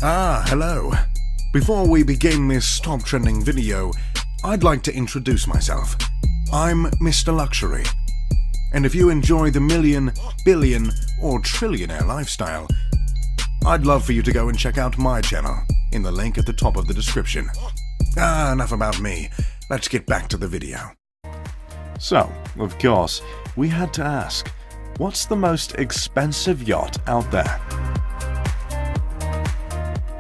Hello. Before we begin this top trending video, I'd like to introduce myself. I'm Mr. Luxury. And if you enjoy the million, billion, or trillionaire lifestyle, I'd love for you to go and check out my channel in the link at the top of the description. Enough about me. Let's get back to the video. So, of course, we had to ask, what's the most expensive yacht out there?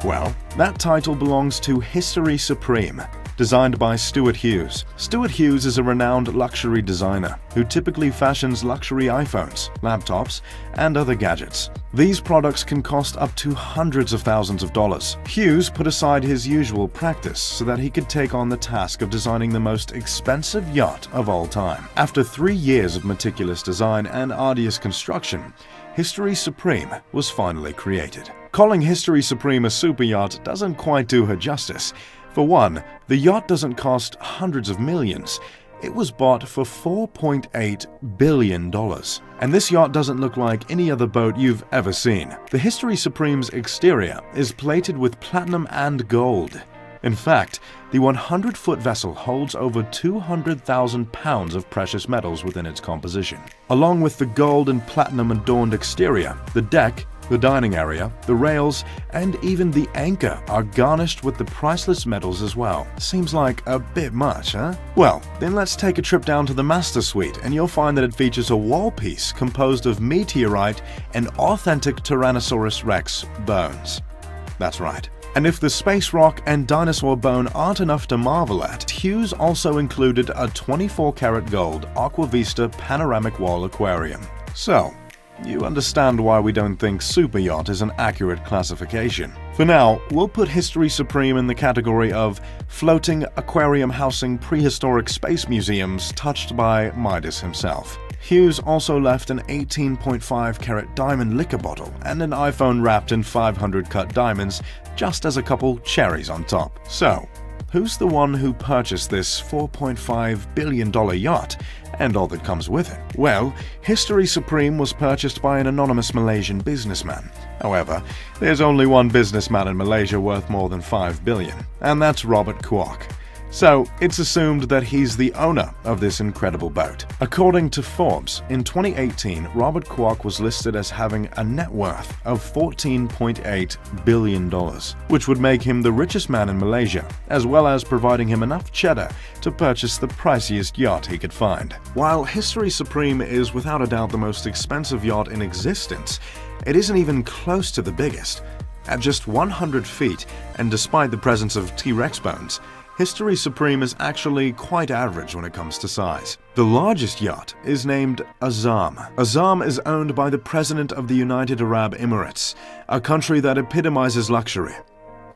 Well, that title belongs to History Supreme, designed by Stuart Hughes. Stuart Hughes is a renowned luxury designer who typically fashions luxury iPhones, laptops, and other gadgets. These products can cost up to hundreds of thousands of dollars. Hughes put aside his usual practice so that he could take on the task of designing the most expensive yacht of all time. After 3 years of meticulous design and arduous construction, History Supreme was finally created. Calling History Supreme a super yacht doesn't quite do her justice. For one, the yacht doesn't cost hundreds of millions. It was bought for $4.8 billion. And this yacht doesn't look like any other boat you've ever seen. The History Supreme's exterior is plated with platinum and gold. In fact, the 100-foot vessel holds over 200,000 pounds of precious metals within its composition. Along with the gold and platinum-adorned exterior, the deck, the dining area, the rails, and even the anchor are garnished with the priceless metals as well. Seems like a bit much, huh? Well, then let's take a trip down to the Master Suite and you'll find that it features a wall piece composed of meteorite and authentic Tyrannosaurus Rex bones. That's right. And if the space rock and dinosaur bone aren't enough to marvel at, Hughes also included a 24-karat gold Aqua Vista panoramic wall aquarium. So, you understand why we don't think super yacht is an accurate classification. For now, we'll put History Supreme in the category of floating aquarium housing prehistoric space museums touched by Midas himself. Hughes also left an 18.5-karat diamond liquor bottle and an iPhone wrapped in 500 cut diamonds just as a couple cherries on top. So, who's the one who purchased this $4.5 billion yacht and all that comes with it? Well, History Supreme was purchased by an anonymous Malaysian businessman. However, there's only one businessman in Malaysia worth more than $5 billion, and that's Robert Kwok. So, it's assumed that he's the owner of this incredible boat. According to Forbes, in 2018, Robert Kwok was listed as having a net worth of $14.8 billion, which would make him the richest man in Malaysia, as well as providing him enough cheddar to purchase the priciest yacht he could find. While History Supreme is without a doubt the most expensive yacht in existence, it isn't even close to the biggest. At just 100 feet, and despite the presence of T-Rex bones, History Supreme is actually quite average when it comes to size. The largest yacht is named Azam. Azam is owned by the President of the United Arab Emirates, a country that epitomizes luxury.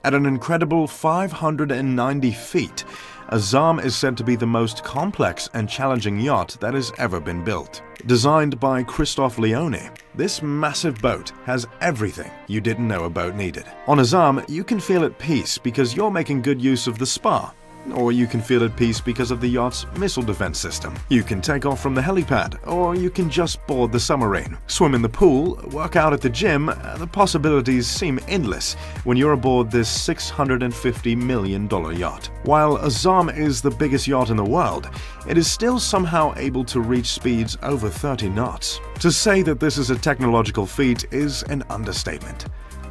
At an incredible 590 feet, Azam is said to be the most complex and challenging yacht that has ever been built. Designed by Christophe Leone, this massive boat has everything you didn't know a boat needed. On Azam, you can feel at peace because you're making good use of the spa. Or you can feel at peace because of the yacht's missile defense system. You can take off from the helipad, or you can just board the submarine. Swim in the pool, work out at the gym, the possibilities seem endless when you're aboard this $650 million yacht. While Azam is the biggest yacht in the world, it is still somehow able to reach speeds over 30 knots. To say that this is a technological feat is an understatement.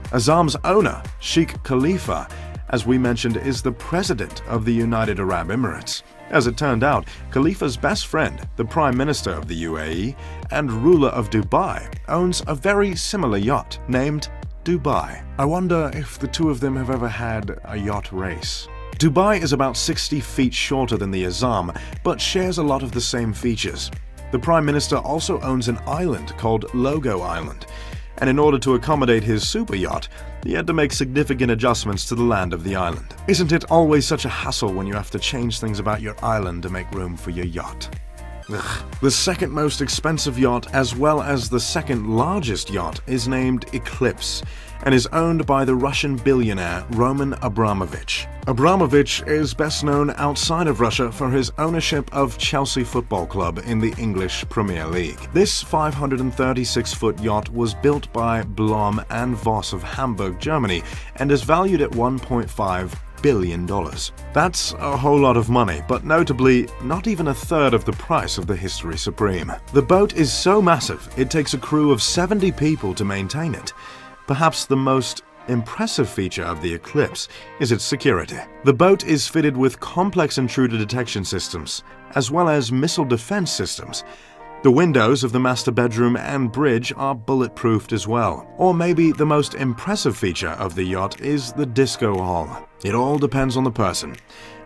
Azam's owner, Sheikh Khalifa, as we mentioned, is the President of the United Arab Emirates. As it turned out, Khalifa's best friend, the Prime Minister of the UAE and ruler of Dubai, owns a very similar yacht named Dubai. I wonder if the two of them have ever had a yacht race. Dubai is about 60 feet shorter than the Azam, but shares a lot of the same features. The Prime Minister also owns an island called Logo Island, and in order to accommodate his super yacht, he had to make significant adjustments to the land of the island. Isn't it always such a hassle when you have to change things about your island to make room for your yacht? The second most expensive yacht, as well as the second largest yacht, is named Eclipse and is owned by the Russian billionaire Roman Abramovich. Abramovich is best known outside of Russia for his ownership of Chelsea Football Club in the English Premier League. This 536-foot yacht was built by Blom and Voss of Hamburg, Germany, and is valued at $1.5 billion. That's a whole lot of money, but notably, not even a third of the price of the History Supreme. The boat is so massive, it takes a crew of 70 people to maintain it. Perhaps the most impressive feature of the Eclipse is its security. The boat is fitted with complex intruder detection systems, as well as missile defense systems. The windows of the master bedroom and bridge are bulletproofed as well. Or maybe the most impressive feature of the yacht is the disco hall. It all depends on the person.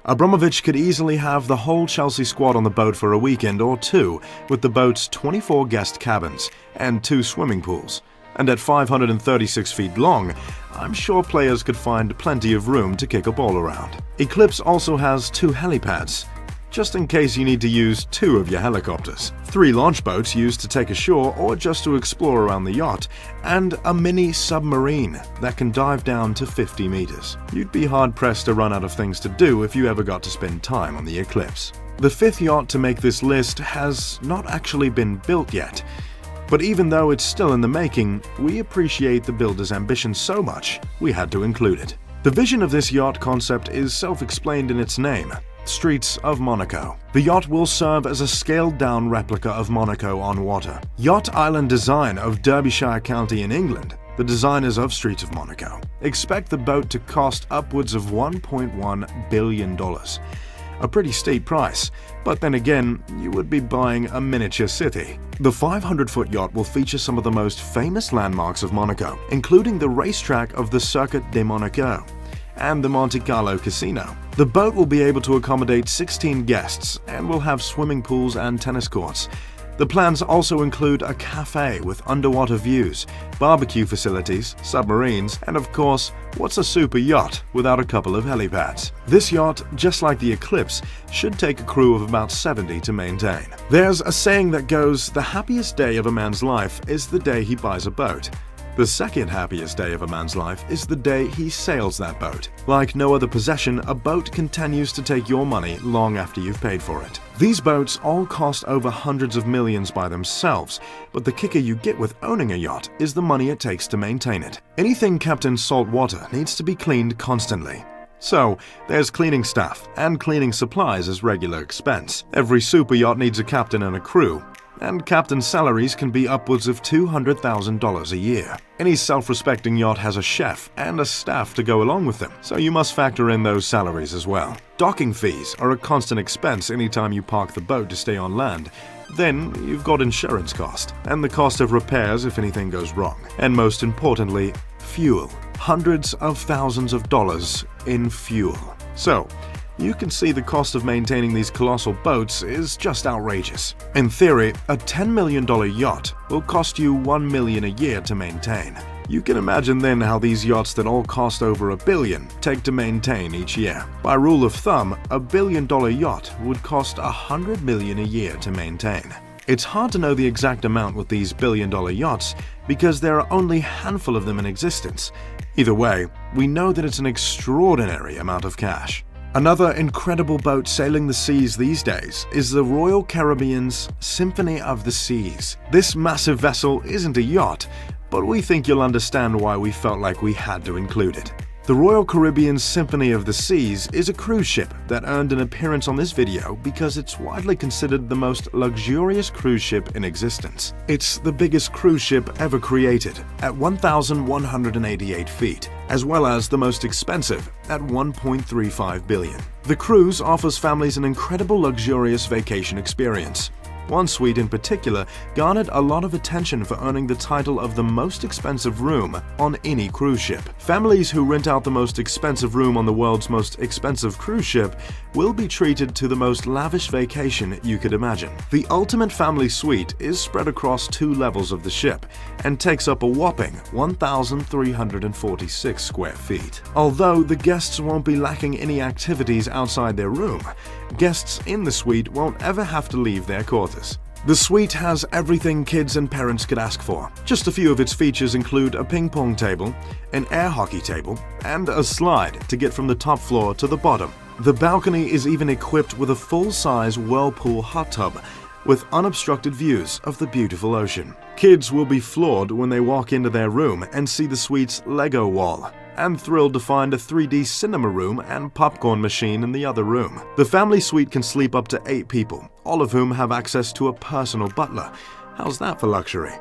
Abramovich could easily have the whole Chelsea squad on the boat for a weekend or two, with the boat's 24 guest cabins and 2 swimming pools. And at 536 feet long, I'm sure players could find plenty of room to kick a ball around. Eclipse also has 2 helipads, just in case you need to use 2 of your helicopters, 3 launch boats used to take ashore or just to explore around the yacht, and a mini submarine that can dive down to 50 meters. You'd be hard-pressed to run out of things to do if you ever got to spend time on the Eclipse. The 5th yacht to make this list has not actually been built yet. But even though it's still in the making, we appreciate the builder's ambition so much, we had to include it. The vision of this yacht concept is self-explained in its name, Streets of Monaco. The yacht will serve as a scaled-down replica of Monaco on water. Yacht Island Design of Derbyshire County in England, the designers of Streets of Monaco, expect the boat to cost upwards of $1.1 billion. A pretty steep price, but then again, you would be buying a miniature city. The 500-foot yacht will feature some of the most famous landmarks of Monaco, including the racetrack of the Circuit de Monaco and the Monte Carlo Casino. The boat will be able to accommodate 16 guests and will have swimming pools and tennis courts. The plans also include a cafe with underwater views, barbecue facilities, submarines, and of course, what's a super yacht without a couple of helipads? This yacht, just like the Eclipse, should take a crew of about 70 to maintain. There's a saying that goes, the happiest day of a man's life is the day he buys a boat. The second happiest day of a man's life is the day he sails that boat. Like no other possession, a boat continues to take your money long after you've paid for it. These boats all cost over hundreds of millions by themselves, but the kicker you get with owning a yacht is the money it takes to maintain it. Anything kept in salt water needs to be cleaned constantly. So, there's cleaning staff and cleaning supplies as regular expense. Every super yacht needs a captain and a crew, and captain salaries can be upwards of $200,000 a year. Any self-respecting yacht has a chef and a staff to go along with them, so you must factor in those salaries as well. Docking fees are a constant expense anytime you park the boat to stay on land. Then you've got insurance cost, and the cost of repairs if anything goes wrong. And most importantly, fuel. Hundreds of thousands of dollars in fuel. So, you can see the cost of maintaining these colossal boats is just outrageous. In theory, a $10 million yacht will cost you $1 million a year to maintain. You can imagine then how these yachts that all cost over $1 billion take to maintain each year. By rule of thumb, a $1 billion yacht would cost $100 million a year to maintain. It's hard to know the exact amount with these billion-dollar yachts because there are only a handful of them in existence. Either way, we know that it's an extraordinary amount of cash. Another incredible boat sailing the seas these days is the Royal Caribbean's Symphony of the Seas. This massive vessel isn't a yacht, but we think you'll understand why we felt like we had to include it. The Royal Caribbean's Symphony of the Seas is a cruise ship that earned an appearance on this video because it's widely considered the most luxurious cruise ship in existence. It's the biggest cruise ship ever created at 1,188 feet, as well as the most expensive at $1.35 billion. The cruise offers families an incredible luxurious vacation experience. One suite in particular garnered a lot of attention for earning the title of the most expensive room on any cruise ship. Families who rent out the most expensive room on the world's most expensive cruise ship will be treated to the most lavish vacation you could imagine. The ultimate family suite is spread across 2 levels of the ship and takes up a whopping 1,346 square feet. Although the guests won't be lacking any activities outside their room, guests in the suite won't ever have to leave their quarters. The suite has everything kids and parents could ask for. Just a few of its features include a ping pong table, an air hockey table, and a slide to get from the top floor to the bottom. The balcony is even equipped with a full-size whirlpool hot tub with unobstructed views of the beautiful ocean. Kids will be floored when they walk into their room and see the suite's Lego wall, and thrilled to find a 3D cinema room and popcorn machine in the other room. The family suite can sleep up to 8 people, all of whom have access to a personal butler. How's that for luxury?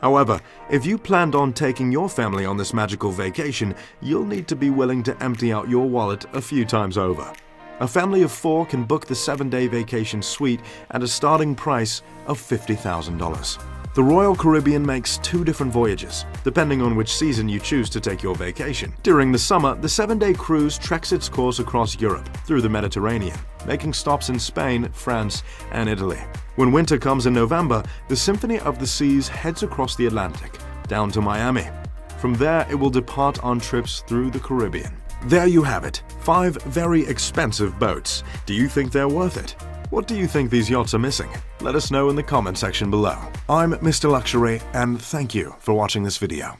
However, if you planned on taking your family on this magical vacation, you'll need to be willing to empty out your wallet a few times over. A family of 4 can book the 7-day vacation suite at a starting price of $50,000. The Royal Caribbean makes 2 different voyages, depending on which season you choose to take your vacation. During the summer, the 7-day cruise treks its course across Europe through the Mediterranean, making stops in Spain, France, and Italy. When winter comes in November, the Symphony of the Seas heads across the Atlantic, down to Miami. From there, it will depart on trips through the Caribbean. There you have it, 5 very expensive boats. Do you think they're worth it? What do you think these yachts are missing? Let us know in the comment section below. I'm Mr. Luxury, and thank you for watching this video.